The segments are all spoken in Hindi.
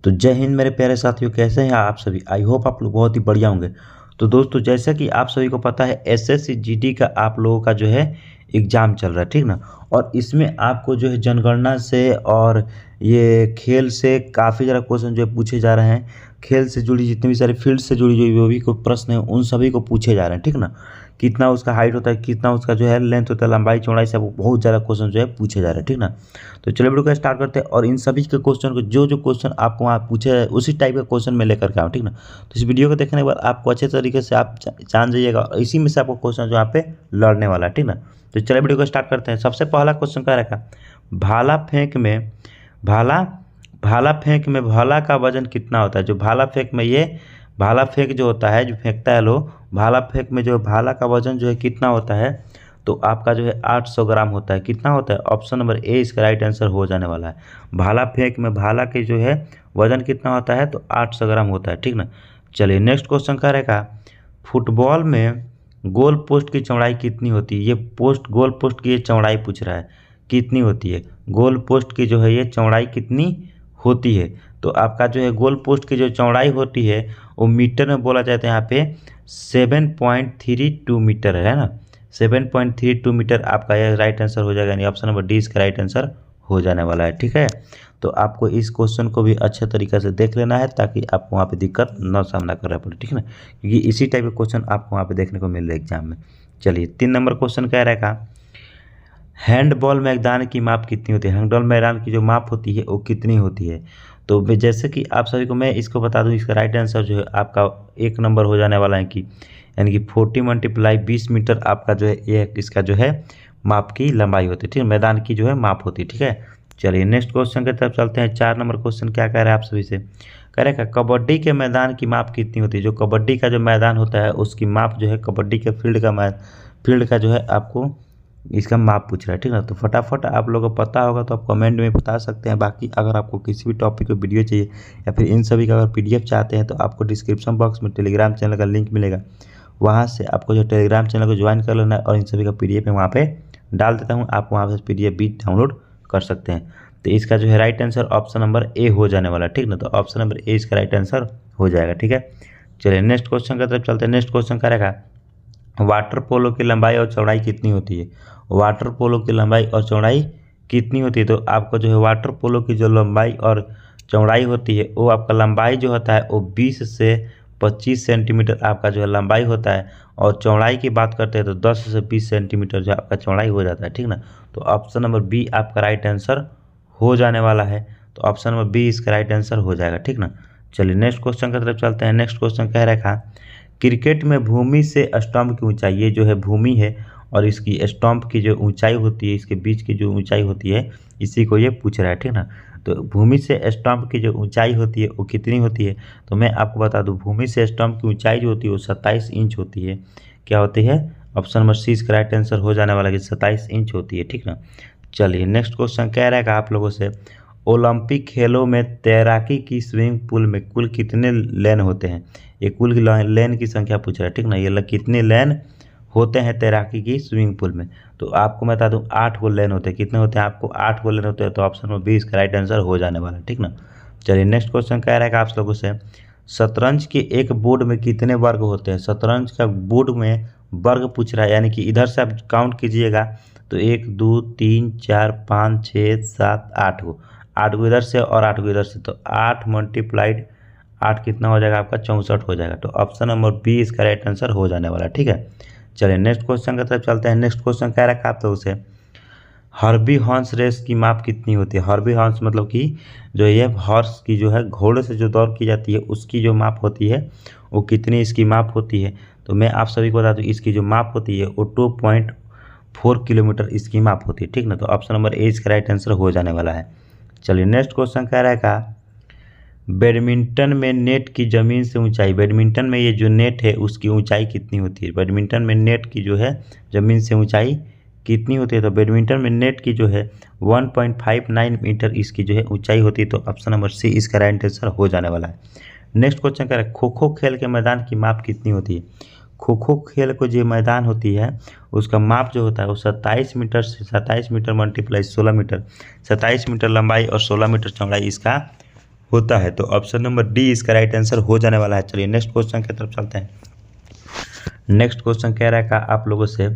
तो जय हिंद मेरे प्यारे साथियों, कैसे हैं आप सभी। आई होप आप लोग बहुत ही बढ़िया होंगे। तो दोस्तों, जैसा कि आप सभी को पता है, एसएससी जीडी का आप लोगों का जो है एग्ज़ाम चल रहा है, ठीक ना। और इसमें आपको जो है जनगणना से और ये खेल से काफ़ी ज़्यादा क्वेश्चन जो है पूछे जा रहे हैं। खेल से जुड़ी जितनी भी सारी फील्ड से जुड़ी जो भी कोई प्रश्न है उन सभी को पूछे जा रहे हैं, ठीक ना। कितना उसका हाइट होता है, कितना उसका जो है लेंथ होता है, लंबाई चौड़ाई से बहुत ज़्यादा क्वेश्चन जो है पूछे जा रहे हैं, ठीक ना। तो चलिए वीडियो को स्टार्ट करते हैं और इन सभी के क्वेश्चन को जो क्वेश्चन आपको वहाँ पूछे है उसी टाइप का क्वेश्चन मैं लेकर के आऊँ, ठीक ना। तो इस वीडियो को देखने के बाद आपको अच्छे तरीके से आप जान जाइएगा और इसी में से आपको क्वेश्चन जो यहाँ पे लड़ने वाला है, ठीक ना। तो चलिए वीडियो को स्टार्ट करते हैं। सबसे पहला क्वेश्चन क्या रखा, भाला फेंक में भाला का वजन कितना होता है। जो भाला फेंक में ये भाला फेंक जो होता है, जो फेंकता है लोग, भाला फेंक में जो भाला का वजन जो है कितना होता है, तो आपका जो है 800 ग्राम होता है। कितना होता है, ऑप्शन नंबर ए इसका राइट आंसर हो जाने वाला है। भाला फेंक में भाला के जो है वजन कितना होता है, तो 800 ग्राम होता है, ठीक ना। चलिए नेक्स्ट क्वेश्चन क्या रहेगा, फुटबॉल में गोल पोस्ट की चौड़ाई कितनी होती है। ये गोल पोस्ट की ये चौड़ाई पूछ रहा है, कितनी होती है गोल पोस्ट की जो है ये चौड़ाई कितनी होती है। तो आपका जो है गोल पोस्ट की जो चौड़ाई होती है वो मीटर में बोला जाता है, यहाँ पे 7.32 मीटर है ना। 7.32 मीटर आपका यह राइट आंसर हो जाएगा, यानी ऑप्शन नंबर डी इसका राइट आंसर हो जाने वाला है, ठीक है। तो आपको इस क्वेश्चन को भी अच्छे तरीके से देख लेना है ताकि आपको वहाँ पे दिक्कत न सामना करना पड़े, ठीक है ना, क्योंकि इसी टाइप के क्वेश्चन आपको वहाँ पे देखने को मिल रहे एग्जाम में। चलिए 3 नंबर क्वेश्चन क्या रहेगा, हैंडबॉल मैदान की माप कितनी होती है। हैंडबॉल मैदान की जो माप होती है वो कितनी होती है। तो जैसे कि आप सभी को मैं इसको बता दूं, इसका राइट आंसर जो है आपका 1 नंबर हो जाने वाला है कि यानी कि 40 × 20 मीटर आपका जो है ये इसका जो है माप की लंबाई होती है, ठीक है, मैदान की जो है माप होती है, ठीक है। चलिए नेक्स्ट क्वेश्चन की तरफ चलते हैं। 4 नंबर क्वेश्चन क्या कह रहे हैं आप सभी से, कह रहे हैं कबड्डी के मैदान की माप कितनी होती है। जो कबड्डी का जो मैदान होता है उसकी माप जो है, कबड्डी के फील्ड का जो है आपको इसका माप पूछ रहा है, ठीक है। तो फटाफट आप लोगों को पता होगा तो आप कमेंट में बता सकते हैं। बाकी अगर आपको किसी भी टॉपिक का वीडियो चाहिए या फिर इन सभी का अगर पीडीएफ चाहते हैं तो आपको डिस्क्रिप्शन बॉक्स में टेलीग्राम चैनल का लिंक मिलेगा, वहाँ से आपको जो टेलीग्राम चैनल को ज्वाइन कर लेना है और इन सभी का पीडीएफ मैं वहाँ पे डाल देता हूँ, आप वहाँ से पीडीएफ भी डाउनलोड कर सकते हैं। तो इसका जो है right answer option number A हो जाने वाला, ठीक ना। तो ऑप्शन नंबर ए इसका राइट आंसर हो जाएगा, ठीक है। चलिए नेक्स्ट क्वेश्चन की तरफ चलते हैं। नेक्स्ट क्वेश्चन क्या रहेगा, वाटर पोलो की लंबाई और चौड़ाई कितनी होती है। वाटर पोलो की लंबाई और चौड़ाई कितनी होती है। तो आपको जो है वाटर पोलो की जो लंबाई और चौड़ाई होती है वो आपका लंबाई जो होता है वो 20 से 25 सेंटीमीटर आपका जो है लंबाई होता है, और चौड़ाई की बात करते हैं तो 10 से 20 सेंटीमीटर जो आपका चौड़ाई हो जाता है, ठीक ना। तो ऑप्शन नंबर बी आपका राइट आंसर हो जाने वाला है। तो ऑप्शन नंबर बी इसका राइट आंसर हो जाएगा, ठीक ना। चलिए नेक्स्ट क्वेश्चन की तरफ चलते हैं। नेक्स्ट क्वेश्चन कह रखा, क्रिकेट में भूमि से स्टंप की ऊंचाई, ये जो है भूमि है और इसकी स्टंप की जो ऊंचाई होती है, इसके बीच की जो ऊंचाई होती है, इसी को ये पूछ रहा है, ठीक ना। तो भूमि से स्टंप की जो ऊंचाई होती है वो कितनी होती है। तो मैं आपको बता दूं, भूमि से स्टंप की ऊंचाई जो होती है वो 27 इंच होती है। क्या होती है, ऑप्शन नंबर सी इसका राइट आंसर हो जाने वाला कि 27 इंच होती है, ठीक ना। चलिए नेक्स्ट क्वेश्चन कह रहेगा आप लोगों से, ओलंपिक खेलों में तैराकी की स्विमिंग पूल में कुल कितने लेन होते हैं। ये कुल लेन की संख्या पूछ रहा है, ठीक ना। ये कितने लेन होते हैं तैराकी की स्विमिंग पूल में। तो आपको मैं बता दूं 8 गो लेन होते हैं। कितने होते हैं, आपको 8 गो लेन होते हैं। तो ऑप्शन नंबर बी इसका राइट आंसर हो जाने वाला है, ठीक ना। चलिए नेक्स्ट क्वेश्चन कह रहेगा आप लोगों से, शतरंज के एक बोर्ड में कितने वर्ग होते हैं। शतरंज का बोर्ड में वर्ग पूछ रहा है, यानी कि इधर से आप काउंट कीजिएगा तो 1 2 3 4 5 6 7 8 गो, 8 गो इधर से और 8 गो इधर से, तो 8 × 8 कितना हो जाएगा आपका 64 हो जाएगा। तो ऑप्शन नंबर बी इसका राइट आंसर हो जाने वाला है, ठीक है। चलिए नेक्स्ट क्वेश्चन की तरफ चलते हैं। नेक्स्ट क्वेश्चन क्या रखा आप लोगों से, हर्बी हॉर्स रेस की माप कितनी होती है। हर्बी हॉर्स मतलब कि जो ये हॉर्स की जो है घोड़े से जो दौड़ की जाती है उसकी जो माप होती है वो कितनी इसकी माप होती है। तो मैं आप सभी को बता दूं इसकी जो माप होती है वो 2.4 किलोमीटर इसकी माप होती है, ठीक ना। तो ऑप्शन नंबर ए इसका राइट आंसर हो जाने वाला है। चलिए नेक्स्ट क्वेश्चन क्या रहेगा, बैडमिंटन में नेट की ज़मीन से ऊंचाई, बैडमिंटन में ये जो नेट है उसकी ऊंचाई कितनी होती है। बैडमिंटन में नेट की जो है ज़मीन से ऊंचाई कितनी होती है। तो बैडमिंटन में नेट की जो है 1.59 मीटर इसकी जो है ऊंचाई होती है। तो ऑप्शन नंबर सी इसका राइट आंसर हो जाने वाला है। नेक्स्ट क्वेश्चन क्या है, खो खो खेल के मैदान की माप कितनी होती है। खो खो खेल को जो मैदान होती है उसका माप जो होता है वो 27 मीटर से 27 मीटर × 16 मीटर, 27 मीटर लंबाई और 16 मीटर चौड़ाई इसका होता है। तो ऑप्शन नंबर डी इसका राइट आंसर हो जाने वाला है। चलिए नेक्स्ट क्वेश्चन की तरफ चलते हैं। नेक्स्ट क्वेश्चन कह रहा है का आप लोगों से,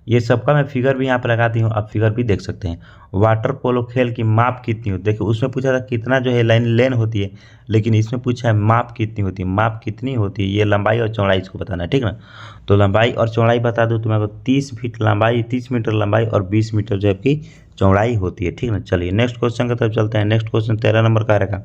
ये सबका मैं फिगर भी यहाँ पे लगाती हूँ, आप फिगर भी देख सकते हैं। वाटर पोलो खेल की माप कितनी होती है? देखिए उसमें पूछा था कितना जो है लाइन लेन होती है, लेकिन इसमें पूछा है माप कितनी होती है। माप कितनी होती है, ये लंबाई और चौड़ाई इसको बताना है, ठीक ना। तो लंबाई और चौड़ाई बता दूँ तो मेरे को 30 फीट लंबाई, 30 मीटर लंबाई और 20 मीटर जो है आपकी चौड़ाई होती है, ठीक ना। चलिए नेक्स्ट क्वेश्चन की तरफ चलते हैं। नेक्स्ट क्वेश्चन 13 नंबर का रहेगा,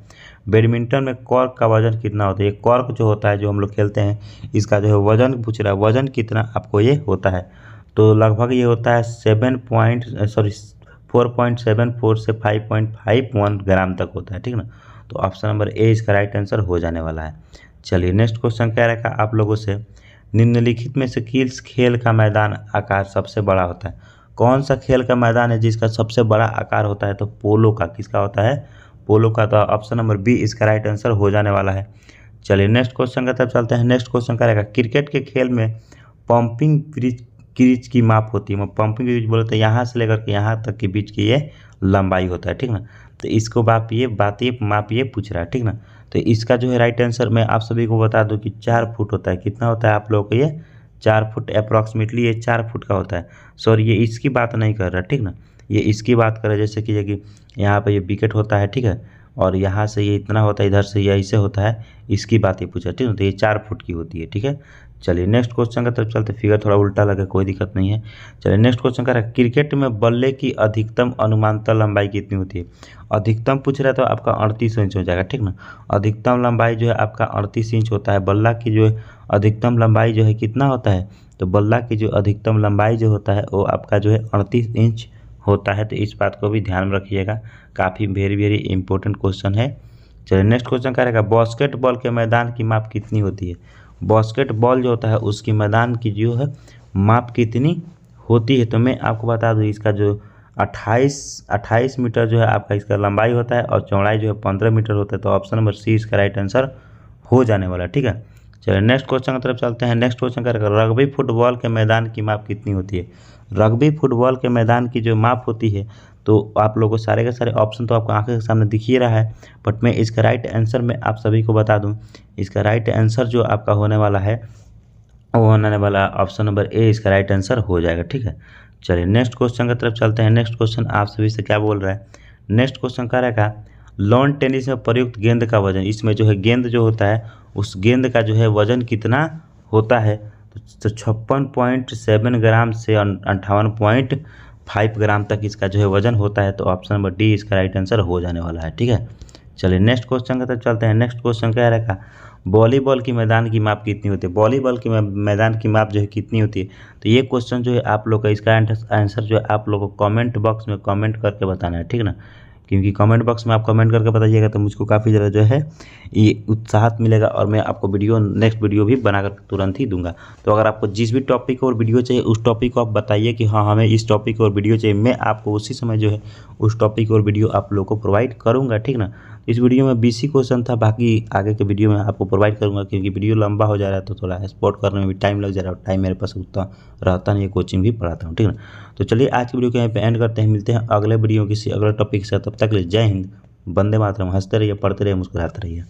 बैडमिंटन में कॉर्क का वजन कितना होता है? ये कॉर्क जो होता है जो हम लोग खेलते हैं, इसका जो है वजन पूछ रहा है, वजन कितना आपको ये होता है? तो लगभग ये होता है 4.74 से 5.51 ग्राम तक होता है, ठीक ना। तो ऑप्शन नंबर ए इसका राइट आंसर हो जाने वाला है। चलिए नेक्स्ट क्वेश्चन कह रखा आप लोगों से, निम्नलिखित में से किस खेल का मैदान आकार सबसे बड़ा होता है? कौन सा खेल का मैदान है जिसका सबसे बड़ा आकार होता है? तो पोलो का। किसका होता है? पोलो का। तो ऑप्शन नंबर बी इसका राइट आंसर हो जाने वाला है। चलिए नेक्स्ट क्वेश्चन का तरफ चलते हैं। नेक्स्ट क्वेश्चन करेगा, क्रिकेट के खेल में पंपिंग क्रीज की माप होती है। पंपिंग क्रीज बोले तो यहाँ से लेकर के यहाँ तक के बीच की ये लंबाई होता है, ठीक ना। तो इसको मापिए पूछ रहा है, ठीक ना। तो इसका जो है राइट आंसर मैं आप सभी को बता दूं कि 4 फुट होता है। कितना होता है आप लोगों को? ये 4 फुट अप्रॉक्सीमेटली ये 4 फुट का होता है। सॉरी ये इसकी बात नहीं कर रहा, ठीक ना। ये इसकी बात कर रहा है, जैसे कि यहाँ पर ये विकेट होता है, ठीक है, और यहाँ से ये इतना होता है, इधर से ये ऐसे होता है, इसकी बात ये पूछा, ठीक है। तो ये 4 फुट की होती है, ठीक है। चलिए नेक्स्ट क्वेश्चन की तरफ चलते। फिगर थोड़ा उल्टा लगे कोई दिक्कत नहीं है। चलिए नेक्स्ट क्वेश्चन का है, क्रिकेट में बल्ले की अधिकतम अनुमानतः लंबाई कितनी होती है? अधिकतम पूछ रहा है तो आपका 38 इंच हो जाएगा, ठीक ना। अधिकतम लंबाई जो है आपका 38 इंच होता है। बल्ला की जो है अधिकतम लंबाई जो है कितना होता है? तो बल्ला की जो अधिकतम लंबाई जो होता है वो आपका जो है 38 इंच होता है। तो इस बात को भी ध्यान में रखिएगा, काफ़ी वेरी इंपॉर्टेंट क्वेश्चन है। चलिए नेक्स्ट क्वेश्चन क्या रहेगा, बास्केटबॉल के मैदान की माप कितनी होती है? बास्केटबॉल जो होता है उसकी मैदान की जो है माप कितनी होती है? तो मैं आपको बता दूं इसका जो 28 मीटर जो है आपका इसका लंबाई होता है और चौड़ाई जो है 15 मीटर होता है। तो ऑप्शन नंबर सी इसका राइट आंसर हो जाने वाला, ठीक है। चलिए नेक्स्ट क्वेश्चन की तरफ चलते हैं। नेक्स्ट क्वेश्चन क्या रहेगा, रग्बी फुटबॉल के मैदान की माप कितनी होती है? रग्बी फुटबॉल के मैदान की जो माप होती है, तो आप लोगों को सारे के सारे ऑप्शन तो आपको आंखें के सामने दिख ही रहा है, बट मैं इसका राइट आंसर में आप सभी को बता दूं। इसका राइट आंसर जो आपका होने वाला है वो होने वाला ऑप्शन नंबर ए इसका राइट आंसर हो जाएगा, ठीक है। चलिए नेक्स्ट क्वेश्चन की तरफ चलते हैं। नेक्स्ट क्वेश्चन आप सभी से क्या बोल रहा है, नेक्स्ट क्वेश्चन क्या रहेगा, लॉन टेनिस में प्रयुक्त गेंद का वजन, इसमें जो है गेंद जो होता है उस गेंद का जो है वजन कितना होता है? तो 56.7 ग्राम से 58.5 ग्राम तक इसका जो है वजन होता है। तो ऑप्शन नंबर डी इसका राइट आंसर हो जाने वाला है, ठीक है। चलिए नेक्स्ट क्वेश्चन की तरफ चलते हैं। नेक्स्ट क्वेश्चन क्या रहेगा, वॉलीबॉल की मैदान की माप कितनी होती है? वॉलीबॉल की मैदान की माप जो है कितनी होती है? तो ये क्वेश्चन जो है आप लोग का इसका आंसर जो है आप लोग को कमेंट बॉक्स में कमेंट करके बताना है, ठीक ना। क्योंकि कमेंट बॉक्स में आप कमेंट करके बताइएगा तो मुझको काफ़ी ज़्यादा जो है ये उत्साह मिलेगा और मैं आपको नेक्स्ट वीडियो भी बनाकर तुरंत ही दूंगा। तो अगर आपको जिस भी टॉपिक और वीडियो चाहिए उस टॉपिक को आप बताइए कि हाँ हमें इस टॉपिक और वीडियो चाहिए, मैं आपको उसी समय जो है उस टॉपिक और वीडियो आप लोग को प्रोवाइड करूँगा, ठीक ना। इस वीडियो में 20 ही क्वेश्चन था, बाकी आगे के वीडियो में आपको प्रोवाइड करूँगा, क्योंकि वीडियो लंबा हो जा रहा है तो थोड़ा स्पॉट करने में भी टाइम लग जा रहा है और टाइम मेरे पास उतना रहता नहीं है, कोचिंग भी पढ़ाता हूँ, ठीक ना। तो चलिए आज की वीडियो को यहाँ पे एंड करते हैं, मिलते हैं अगले वीडियो किसी अगले टॉपिक से। तब तक के लिए जय हिंद, वंदे मातरम। हंसते रहिए, पढ़ते रहिए, मुस्कुराते रहिए।